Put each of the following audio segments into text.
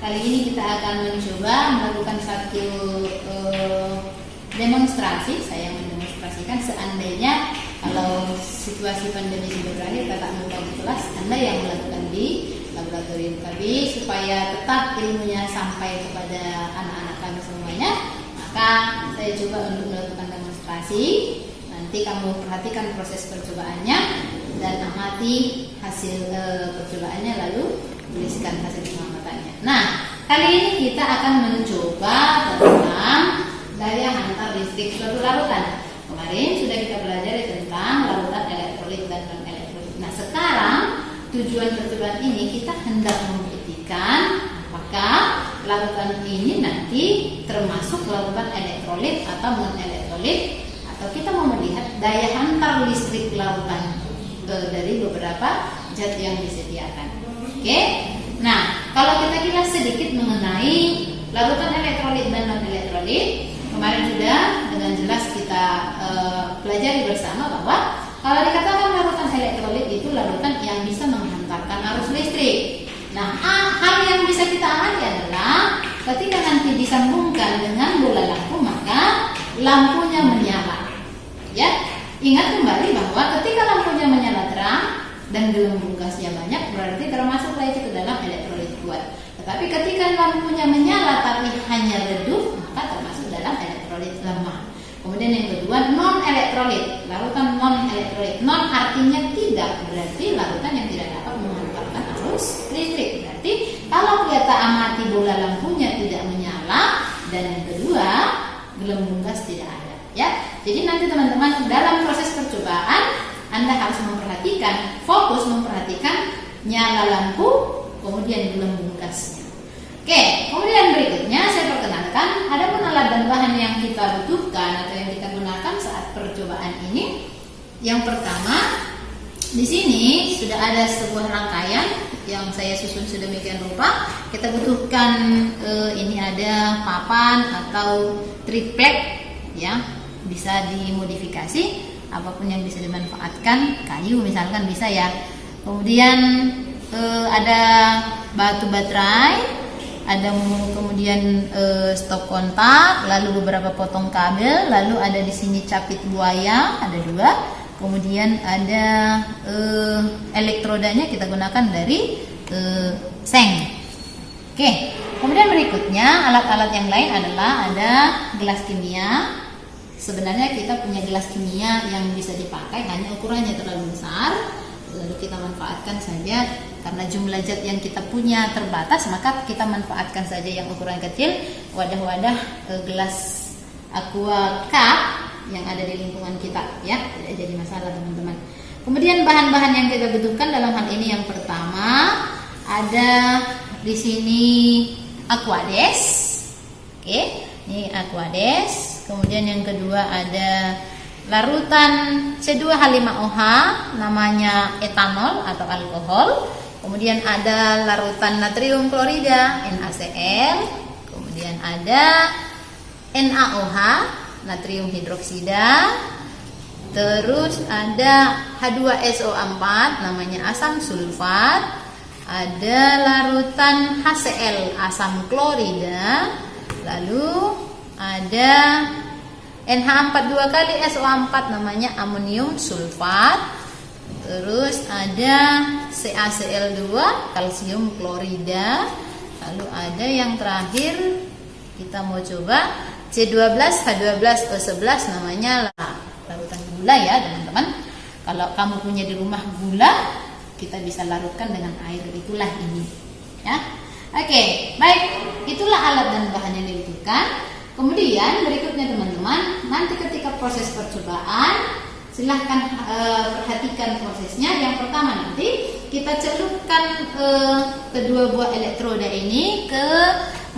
kali ini kita akan mencoba melakukan satu demonstrasi. Saya mendemonstrasikan seandainya kalau situasi pandemi sudah berakhir, tatap muka di kelas, Anda yang melakukan di laboratorium kami supaya tetap ilmunya sampai kepada anak-anak kami semuanya. Maka saya coba untuk melakukan demonstrasi. Nanti kamu perhatikan proses percobaannya dan amati hasil percobaannya, lalu tuliskan hasil pengamatannya. Nah, kali ini kita akan mencoba tentang daya hantar listrik suatu larutan. Kemarin sudah kita pelajari tentang larutan elektrolit dan non elektrolit. Nah, sekarang tujuan percobaan ini kita hendak membuktikan apakah larutan ini nanti termasuk larutan elektrolit atau non elektrolit, atau kita mau melihat daya hantar listrik larutan dari beberapa zat yang disediakan. Oke. Nah, kalau kita kilas sedikit mengenai larutan elektrolit dan non elektrolit, kemarin sudah dengan jelas kita pelajari bersama bahwa kalau dikatakan larutan elektrolit itu larutan yang bisa menghantarkan arus listrik. Nah, hal yang bisa kita amati adalah ketika nanti disambungkan dengan bola lampu, maka lampunya menyala. Ya, ingat kembali bahwa ketika lampunya menyala terang dan gelembung gasnya banyak, berarti termasuklah itu ke dalam elektrolit kuat. Tetapi ketika lampunya menyala tapi hanya redup, maka termasuk dalam elektrolit lemah. Kemudian yang kedua, non elektrolit, larutan non elektrolit. Non artinya tidak, berarti larutan yang tidak dapat menghantarkan arus listrik. Berarti kalau kita amati bola lampunya tidak menyala, dan yang kedua gelembung gas tidak ada. Ya, jadi nanti teman-teman dalam proses percobaan Anda harus memperhatikan, fokus memperhatikan nyala lampu, kemudian gelembung gasnya. Oke, kemudian berikutnya saya perkenalkan ada pun alat dan bahan yang kita butuhkan atau yang kita gunakan saat percobaan ini. Yang pertama, di sini sudah ada sebuah rangkaian yang saya susun sedemikian rupa. Kita butuhkan ini ada papan atau triplek, ya, bisa dimodifikasi apapun yang bisa dimanfaatkan, kayu misalkan bisa ya. Kemudian ada batu baterai, ada kemudian stop kontak, lalu beberapa potong kabel, lalu ada di sini capit buaya, ada 2. Kemudian ada elektrodanya kita gunakan dari seng. Oke. Kemudian berikutnya alat-alat yang lain adalah ada gelas kimia. Sebenarnya kita punya gelas kimia yang bisa dipakai, hanya ukurannya terlalu besar. Lalu kita manfaatkan saja karena jumlah zat yang kita punya terbatas, maka kita manfaatkan saja yang ukuran kecil, wadah-wadah gelas aqua cup yang ada di lingkungan kita, ya, tidak jadi masalah teman-teman. Kemudian bahan-bahan yang kita butuhkan dalam hal ini yang pertama ada di sini aquades, oke, ini aquades. Kemudian yang kedua ada larutan C2H5OH, namanya etanol atau alkohol. Kemudian ada larutan natrium klorida NaCl. Kemudian ada NaOH, natrium hidroksida. Terus ada H2SO4, namanya asam sulfat. Ada larutan HCl, asam klorida. Lalu ada NH4 2 kali SO4, namanya amonium sulfat. Terus ada CaCl2, kalsium klorida. Lalu ada yang terakhir kita mau coba C12H12O11, namanya larutan gula ya teman-teman. Kalau kamu punya di rumah gula, kita bisa larutkan dengan air, itulah ini ya. Oke, baik, itulah alat dan bahan yang dibutuhkan. Kemudian berikutnya teman-teman, nanti ketika proses percobaan silahkan perhatikan prosesnya. Yang pertama nanti kita celupkan kedua buah elektroda ini ke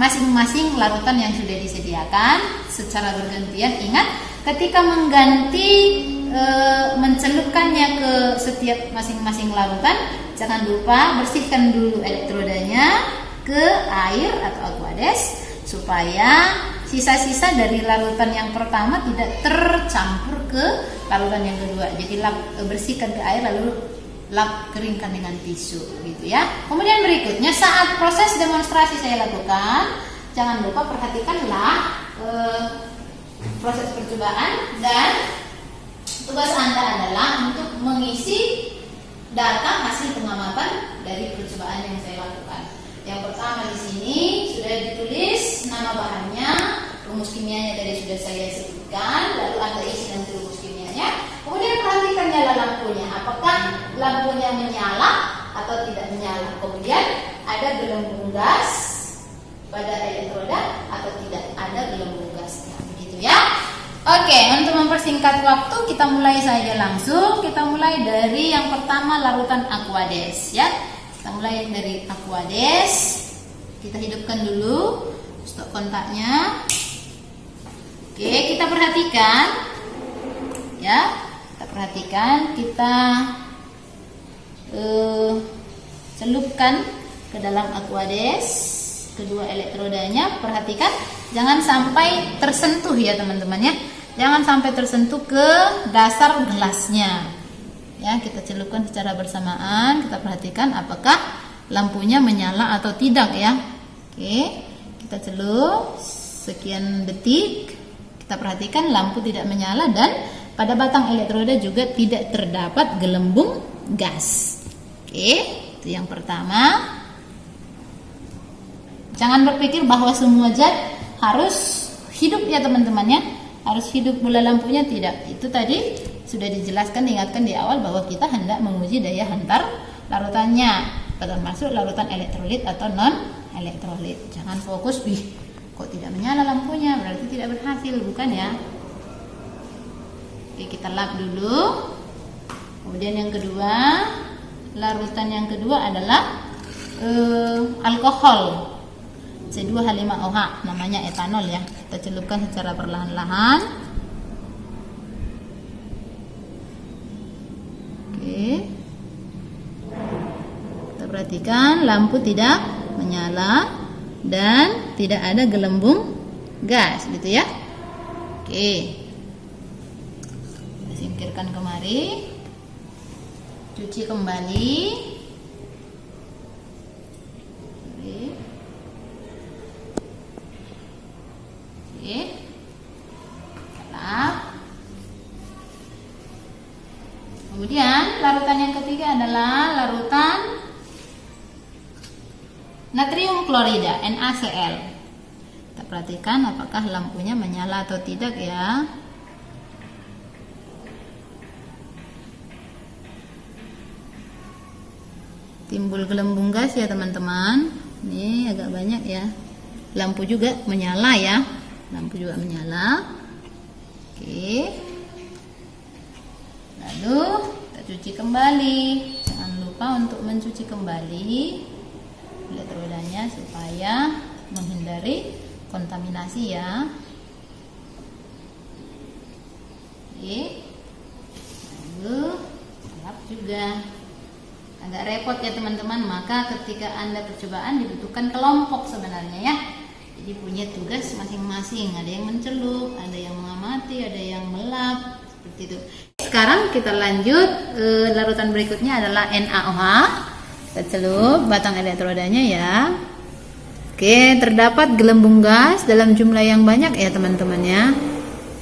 masing-masing larutan yang sudah disediakan secara bergantian. Ingat, ketika mengganti mencelupkannya ke setiap masing-masing larutan, jangan lupa bersihkan dulu elektrodanya ke air atau aquades supaya sisa-sisa dari larutan yang pertama tidak tercampur ke larutan yang kedua. Jadi bersihkan ke air lalu lap keringkan dengan tisu gitu ya. Kemudian berikutnya saat proses demonstrasi saya lakukan, jangan lupa perhatikanlah proses percobaan, dan tugas Anda adalah untuk mengisi data hasil pengamatan dari percobaan yang saya lakukan. Yang pertama di sini sudah ditulis nama bahannya, rumus kimianya tadi sudah saya sebutkan, lalu Anda isi nanti rumus kimianya. Kemudian perhatikan nyala lampunya, apakah lampunya menyala atau tidak menyala. Kemudian ada gelembung gas pada elektroda atau tidak ada gelembung gasnya, begitu ya. Oke, untuk mempersingkat waktu kita mulai saja langsung. Kita mulai dari yang pertama, larutan Aquades ya. Kita mulai dari Aquades. Kita hidupkan dulu stop kontaknya. Oke, kita perhatikan ya. Kita celupkan ke dalam Aquades kedua elektrodanya. Perhatikan jangan sampai tersentuh ya teman-teman ya. Jangan sampai tersentuh ke dasar gelasnya. Ya, kita celupkan secara bersamaan. Kita perhatikan apakah lampunya menyala atau tidak ya. Oke, kita celup sekian detik. Kita perhatikan lampu tidak menyala dan pada batang elektroda juga tidak terdapat gelembung gas. Oke, itu yang pertama. Jangan berpikir bahwa semua zat harus hidup ya teman-teman ya. Harus hidup bola lampunya, tidak. Itu tadi sudah dijelaskan, diingatkan di awal bahwa kita hendak menguji daya hantar larutannya, termasuk larutan elektrolit atau non elektrolit. Jangan fokus, kok tidak menyala lampunya, berarti tidak berhasil, bukan ya. Oke, kita lap dulu. Kemudian yang kedua, larutan yang kedua adalah alkohol C2H5OH, namanya etanol ya. Kita celupkan secara perlahan-lahan. Oke. Kita perhatikan lampu tidak menyala dan tidak ada gelembung gas gitu ya. Oke. Kita singkirkan kemari. Cuci kembali. Kemudian larutan yang ketiga adalah larutan natrium klorida NaCl. Kita perhatikan apakah lampunya menyala atau tidak ya. Timbul gelembung gas ya teman-teman. Ini agak banyak ya. Lampu juga menyala ya. Lampu juga menyala. Oke. Lalu kita cuci kembali. Jangan lupa untuk mencuci kembali elektrodanya supaya menghindari kontaminasi ya. Oke. Lalu lap juga. Agak repot ya teman-teman, maka ketika Anda percobaan dibutuhkan kelompok sebenarnya ya. Jadi punya tugas masing-masing, ada yang mencelup, ada yang mengamati, ada yang melap, seperti itu. Sekarang kita lanjut, larutan berikutnya adalah NaOH. Kita celup batang elektrodanya ya. Oke, terdapat gelembung gas dalam jumlah yang banyak ya teman-teman ya.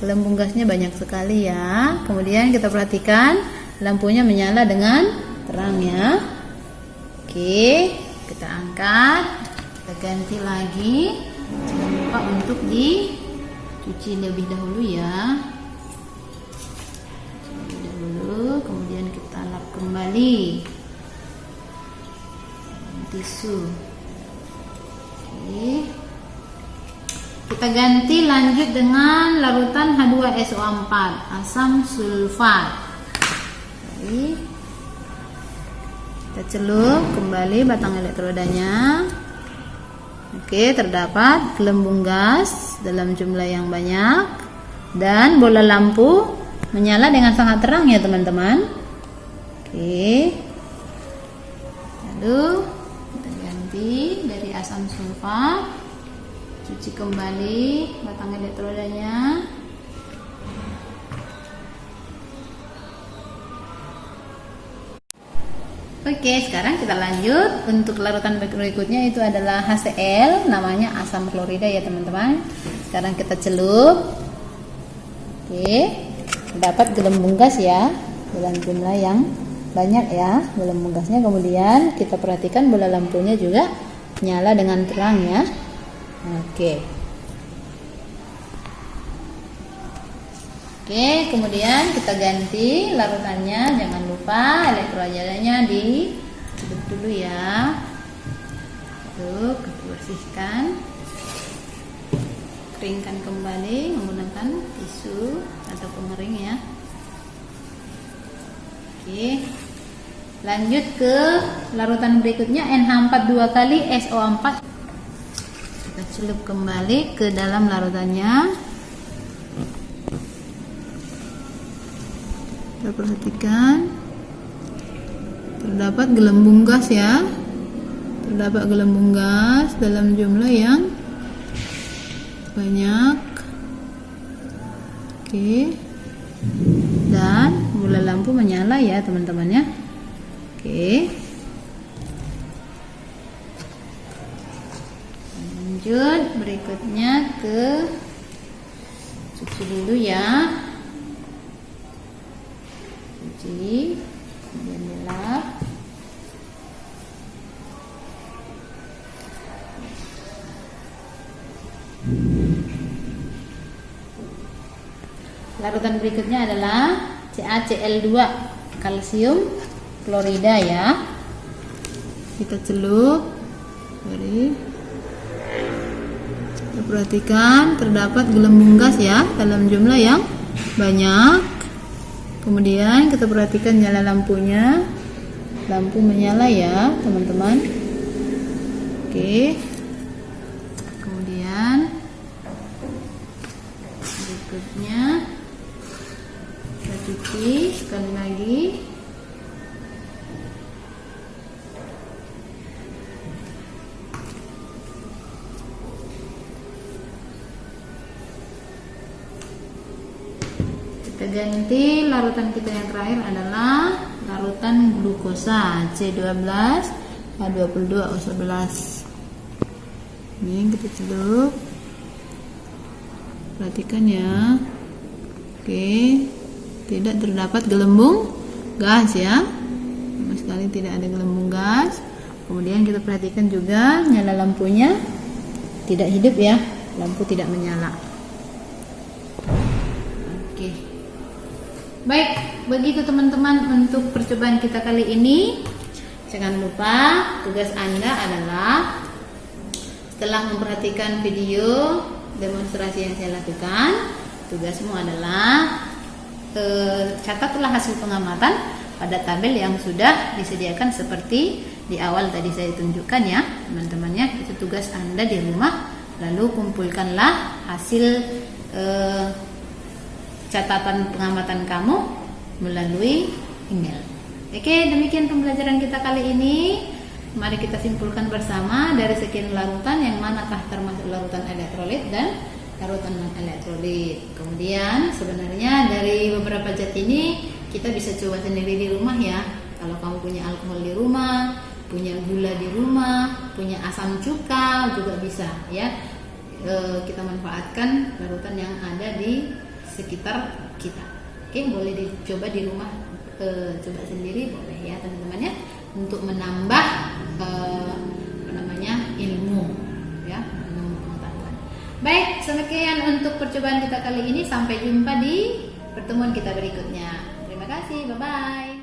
Gelembung gasnya banyak sekali ya. Kemudian kita perhatikan lampunya menyala dengan terang ya. Oke, kita angkat, kita ganti lagi. Jangan lupa untuk dicuci lebih dahulu ya. Cuci dahulu, kemudian kita lap kembali dengan tisu. Oke. Kita ganti lanjut dengan larutan H2SO4, asam sulfat. Oke. Kita celup kembali batang elektrodanya. Oke, terdapat gelembung gas dalam jumlah yang banyak dan bola lampu menyala dengan sangat terang ya teman-teman. Oke. Lalu kita ganti dari asam sulfat. Cuci kembali batang elektrodanya. Oke, sekarang kita lanjut untuk larutan berikutnya, itu adalah HCl, namanya asam klorida ya teman-teman. Sekarang kita celup. Oke, dapat gelembung gas ya dalam jumlah yang banyak ya gelembung gasnya. Kemudian kita perhatikan bola lampunya juga nyala dengan terang ya. Oke, kemudian kita ganti larutannya. Jangan lupa elektrolitnya dicelup dulu ya. Tuh, kita bersihkan, keringkan kembali menggunakan tisu atau pengering ya. Oke, lanjut ke larutan berikutnya, NH4 2 kali SO4. Kita celup kembali ke dalam larutannya. Kita perhatikan terdapat gelembung gas ya, terdapat gelembung gas dalam jumlah yang banyak. Oke, dan bola lampu menyala ya teman-teman ya. Oke, lanjut berikutnya ke cuci dulu ya. Cuci, kemudian dilap. Larutan berikutnya adalah CaCl2 kalsium klorida ya. Kita celup. Kita perhatikan terdapat gelembung gas ya dalam jumlah yang banyak. Kemudian kita perhatikan nyala lampunya. Lampu menyala ya teman-teman. Oke. Kemudian berikutnya kita cuci sekali lagi. Kita ganti larutan kita yang terakhir adalah larutan glukosa C12H22O11. Ini kita celup. Perhatikan ya. Oke, tidak terdapat gelembung gas ya, sama sekali tidak ada gelembung gas. Kemudian kita perhatikan juga nyala lampunya tidak hidup ya, lampu tidak menyala. Oke. Baik, begitu teman-teman untuk percobaan kita kali ini. Jangan lupa tugas Anda adalah setelah memperhatikan video demonstrasi yang saya lakukan, tugasmu adalah catatlah hasil pengamatan pada tabel yang sudah disediakan seperti di awal tadi saya tunjukkan ya teman-teman ya. Itu tugas Anda di rumah, lalu kumpulkanlah hasil catatan pengamatan kamu melalui email. Oke, demikian pembelajaran kita kali ini. Mari kita simpulkan bersama dari sekian larutan yang manakah termasuk larutan elektrolit dan larutan non-elektrolit. Kemudian sebenarnya dari beberapa zat ini kita bisa coba sendiri di rumah ya. Kalau kamu punya alkohol di rumah, punya gula di rumah, punya asam cuka juga bisa ya. Kita manfaatkan larutan yang ada di sekitar kita. Oke, boleh dicoba di rumah, coba sendiri boleh ya teman-teman ya, untuk menambah ilmu ya, ilmu pengetahuan. Baik, sekian untuk percobaan kita kali ini. Sampai jumpa di pertemuan kita berikutnya. Terima kasih, bye bye.